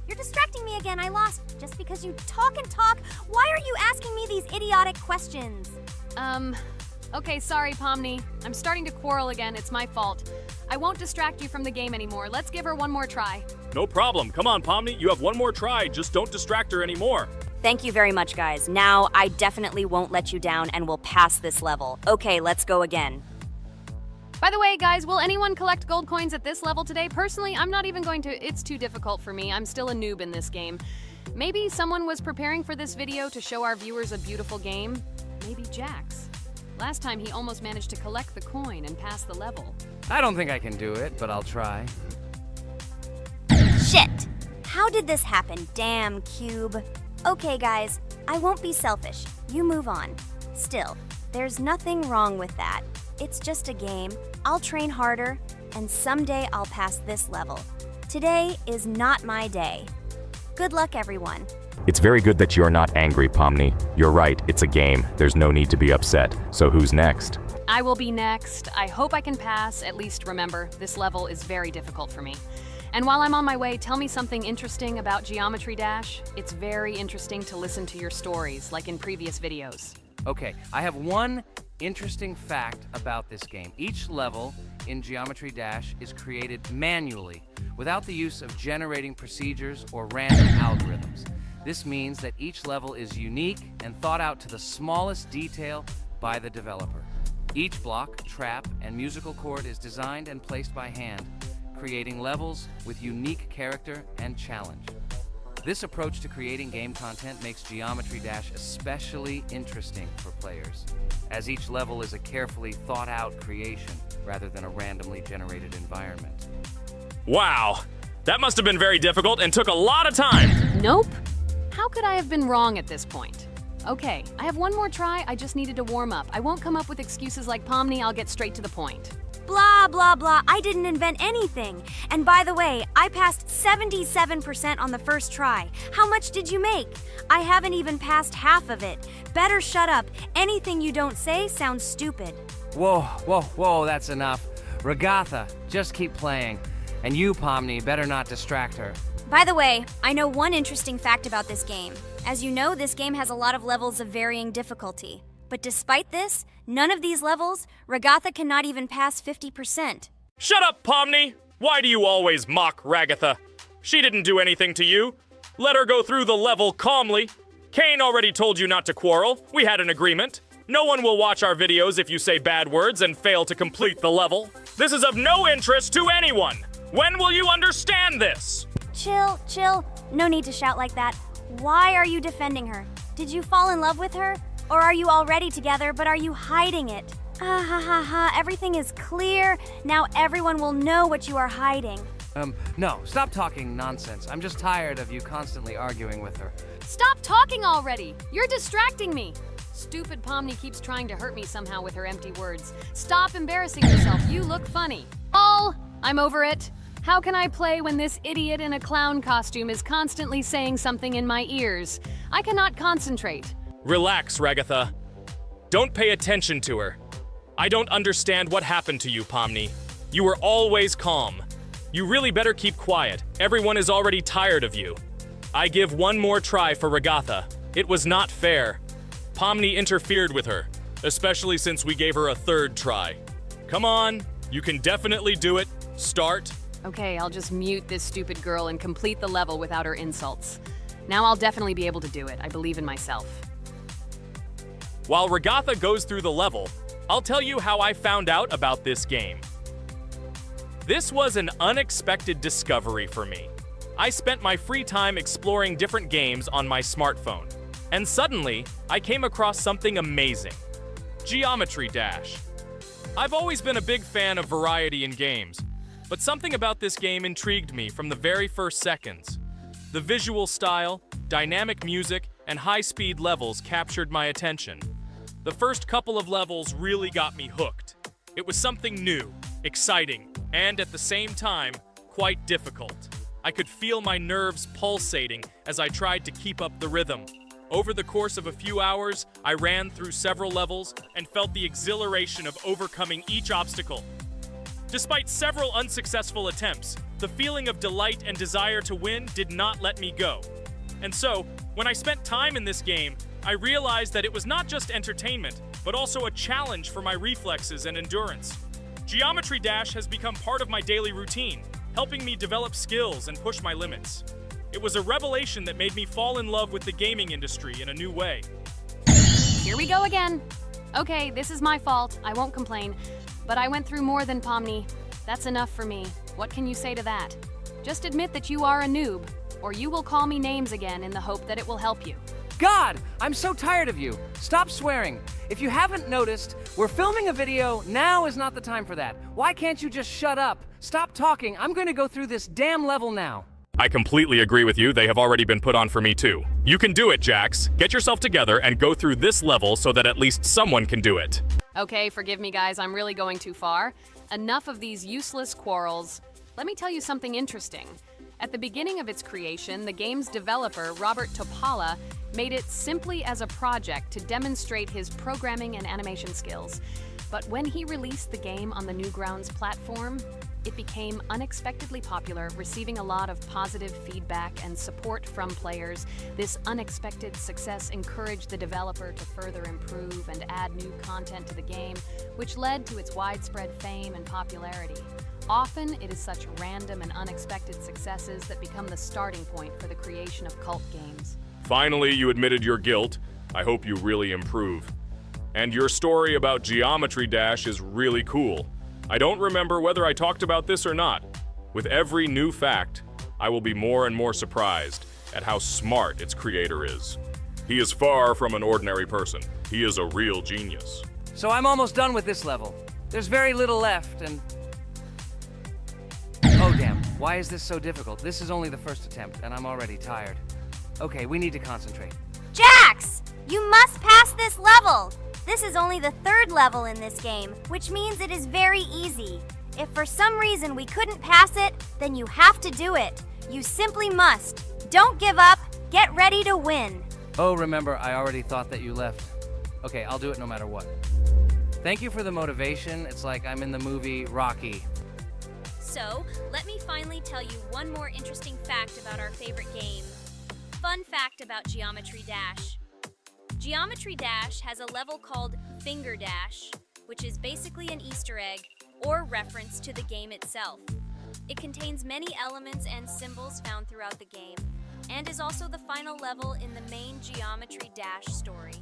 You're distracting me again. I lost. Just because you talk and talk, why are you asking me these idiotic questions? Okay, sorry, Pomni. I'm starting to quarrel again. It's my fault. I won't distract you from the game anymore. Let's give her one more try. No problem. Come on, Pomni. You have one more try. Just don't distract her anymore. Thank you very much, guys. Now, I definitely won't let you down and will pass this level. Okay, let's go again. By the way, guys, will anyone collect gold coins at this level today? Personally, I'm not even going to. It's too difficult for me. I'm still a noob in this game. Maybe someone was preparing for this video to show our viewers a beautiful game. Maybe Jax. Last time he almost managed to collect the coin and pass the level. I don't think I can do it, but I'll try. Shit! How did this happen? Damn, Cube. Okay, guys, I won't be selfish. You move on. Still, there's nothing wrong with that. It's just a game. I'll train harder, and someday I'll pass this level. Today is not my day. Good luck, everyone. It's very good that you're not angry, Pomni. You're right, it's a game. There's no need to be upset. So who's next? I will be next. I hope I can pass. At least remember, this level is very difficult for me. And while I'm on my way, tell me something interesting about Geometry Dash. It's very interesting to listen to your stories, like in previous videos. Okay, I have one interesting fact about this game. Each level in Geometry Dash is created manually, without the use of generating procedures or random algorithms. This means that each level is unique and thought out to the smallest detail by the developer. Each block, trap, and musical chord is designed and placed by hand, creating levels with unique character and challenge. This approach to creating game content makes Geometry Dash especially interesting for players, as each level is a carefully thought-out creation rather than a randomly generated environment. Wow, that must have been very difficult and took a lot of time. Nope. How could I have been wrong at this point? Okay, I have one more try. I just needed to warm up. I won't come up with excuses like Pomni. I'll get straight to the point. Blah, blah, blah. I didn't invent anything. And by the way, I passed 77% on the first try. How much did you make? I haven't even passed half of it. Better shut up. Anything you don't say sounds stupid. Whoa, whoa, whoa, that's enough. Ragatha, just keep playing. And you, Pomni, better not distract her. By the way, I know one interesting fact about this game. As you know, this game has a lot of levels of varying difficulty. But despite this, none of these levels, Ragatha cannot even pass 50%. Shut up, Pomni! Why do you always mock Ragatha? She didn't do anything to you. Let her go through the level calmly. Kane already told you not to quarrel. We had an agreement. No one will watch our videos if you say bad words and fail to complete the level. This is of no interest to anyone. When will you understand this? Chill, chill. No need to shout like that. Why are you defending her? Did you fall in love with her? Or are you already together, but are you hiding it? Ah ha ha ha, everything is clear. Now everyone will know what you are hiding. No, stop talking nonsense. I'm just tired of you constantly arguing with her. Stop talking already! You're distracting me! Stupid Pomni keeps trying to hurt me somehow with her empty words. Stop embarrassing yourself. You look funny. I'm over it. How can I play when this idiot in a clown costume is constantly saying something in my ears? I cannot concentrate. Relax, Ragatha. Don't pay attention to her. I don't understand what happened to you, Pomni. You were always calm. You really better keep quiet. Everyone is already tired of you. I give one more try for Ragatha. It was not fair. Pomni interfered with her, especially since we gave her a third try. Come on, you can definitely do it. Start. Okay, I'll just mute this stupid girl and complete the level without her insults. Now I'll definitely be able to do it. I believe in myself. While Ragatha goes through the level, I'll tell you how I found out about this game. This was an unexpected discovery for me. I spent my free time exploring different games on my smartphone, and suddenly, I came across something amazing. Geometry Dash. I've always been a big fan of variety in games, but something about this game intrigued me from the very first seconds. The visual style, dynamic music, and high-speed levels captured my attention. The first couple of levels really got me hooked. It was something new, exciting, and at the same time, quite difficult. I could feel my nerves pulsating as I tried to keep up the rhythm. Over the course of a few hours, I ran through several levels and felt the exhilaration of overcoming each obstacle. Despite several unsuccessful attempts, the feeling of delight and desire to win did not let me go. And so, when I spent time in this game, I realized that it was not just entertainment, but also a challenge for my reflexes and endurance. Geometry Dash has become part of my daily routine, helping me develop skills and push my limits. It was a revelation that made me fall in love with the gaming industry in a new way. Here we go again. Okay, this is my fault. I won't complain. But I went through more than Pomni. That's enough for me. What can you say to that? Just admit that you are a noob, or you will call me names again in the hope that it will help you. God, I'm so tired of you. Stop swearing. If you haven't noticed, we're filming a video. Now is not the time for that. Why can't you just shut up? Stop talking. I'm going to go through this damn level now. I completely agree with you. They have already been put on for me too. You can do it, Jax. Get yourself together and go through this level so that at least someone can do it. Okay, forgive me guys, I'm really going too far. Enough of these useless quarrels. Let me tell you something interesting. At the beginning of its creation, the game's developer, Robert Topala, made it simply as a project to demonstrate his programming and animation skills. But when he released the game on the Newgrounds platform, it became unexpectedly popular, receiving a lot of positive feedback and support from players. This unexpected success encouraged the developer to further improve and add new content to the game, which led to its widespread fame and popularity. Often, it is such random and unexpected successes that become the starting point for the creation of cult games. Finally, you admitted your guilt. I hope you really improve. And your story about Geometry Dash is really cool. I don't remember whether I talked about this or not. With every new fact, I will be more and more surprised at how smart its creator is. He is far from an ordinary person. He is a real genius. So I'm almost done with this level. There's very little left, and... Oh damn, why is this so difficult? This is only the first attempt, and I'm already tired. Okay, we need to concentrate. Jax! You must pass this level! This is only the third level in this game, which means it is very easy. If for some reason we couldn't pass it, then you have to do it. You simply must. Don't give up. Get ready to win. Oh, remember, I already thought that you left. Okay, I'll do it no matter what. Thank you for the motivation. It's like I'm in the movie Rocky. So, let me finally tell you one more interesting fact about our favorite game. Fun fact about Geometry Dash. Geometry Dash has a level called Finger Dash, which is basically an Easter egg or reference to the game itself. It contains many elements and symbols found throughout the game, and is also the final level in the main Geometry Dash story.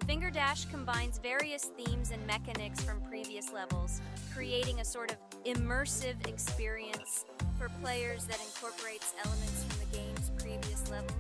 Finger Dash combines various themes and mechanics from previous levels, creating a sort of immersive experience for players that incorporates elements from the game's previous levels.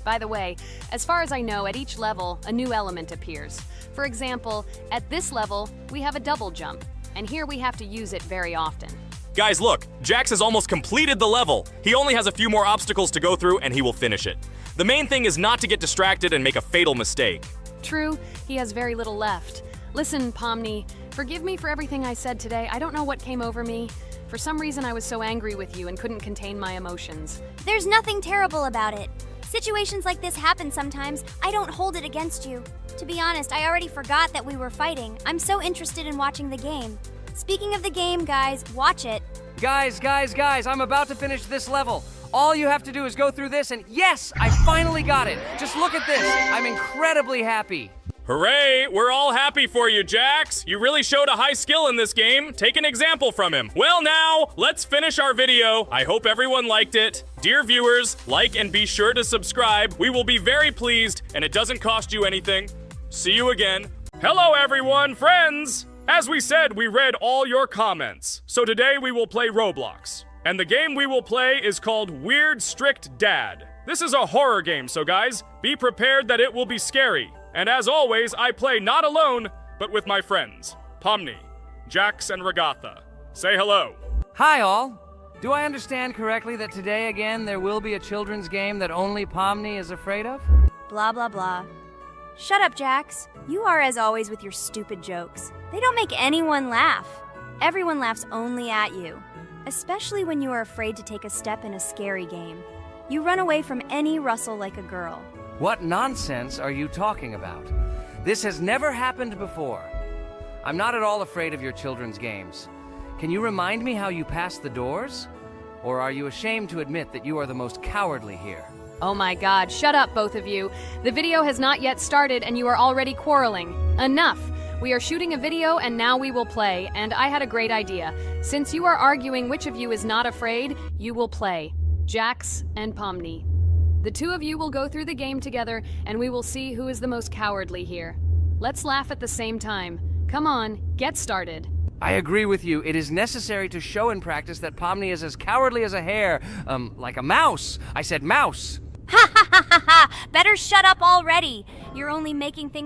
By the way, as far as I know, at each level, a new element appears. For example, at this level, we have a double jump, and here we have to use it very often. Guys, look, Jax has almost completed the level. He only has a few more obstacles to go through and he will finish it. The main thing is not to get distracted and make a fatal mistake. True, he has very little left. Listen, Pomni, forgive me for everything I said today. I don't know what came over me. For some reason, I was so angry with you and couldn't contain my emotions. There's nothing terrible about it. Situations like this happen sometimes. I don't hold it against you. To be honest, I already forgot that we were fighting. I'm so interested in watching the game. Speaking of the game, guys, watch it. Guys, I'm about to finish this level. All you have to do is go through this and yes, I finally got it. Just look at this. I'm incredibly happy. Hooray! We're all happy for you, Jax. You really showed a high skill in this game. Take an example from him. Well now, let's finish our video. I hope everyone liked it. Dear viewers, like and be sure to subscribe. We will be very pleased, and it doesn't cost you anything. See you again. Hello everyone, friends! As we said, we read all your comments. So today we will play Roblox. And the game we will play is called Weird Strict Dad. This is a horror game, so guys, be prepared that it will be scary. And as always, I play not alone, but with my friends, Pomni, Jax, and Regatha. Say hello. Hi all. Do I understand correctly that today again there will be a children's game that only Pomni is afraid of? Blah, blah, blah. Shut up, Jax. You are as always with your stupid jokes. They don't make anyone laugh. Everyone laughs only at you, especially when you are afraid to take a step in a scary game. You run away from any rustle like a girl. What nonsense are you talking about? This has never happened before. I'm not at all afraid of your children's games. Can you remind me how you passed the doors? Or are you ashamed to admit that you are the most cowardly here? Oh my god, shut up, both of you. The video has not yet started and you are already quarreling. Enough! We are shooting a video and now we will play, and I had a great idea. Since you are arguing which of you is not afraid, you will play. Jax and Pomni. The two of you will go through the game together and we will see who is the most cowardly here. Let's laugh at the same time. Come on, get started. I agree with you. It is necessary to show in practice that Pomni is as cowardly as a hare, like a mouse. I said mouse. Ha ha ha ha ha! Better shut up already. You're only making things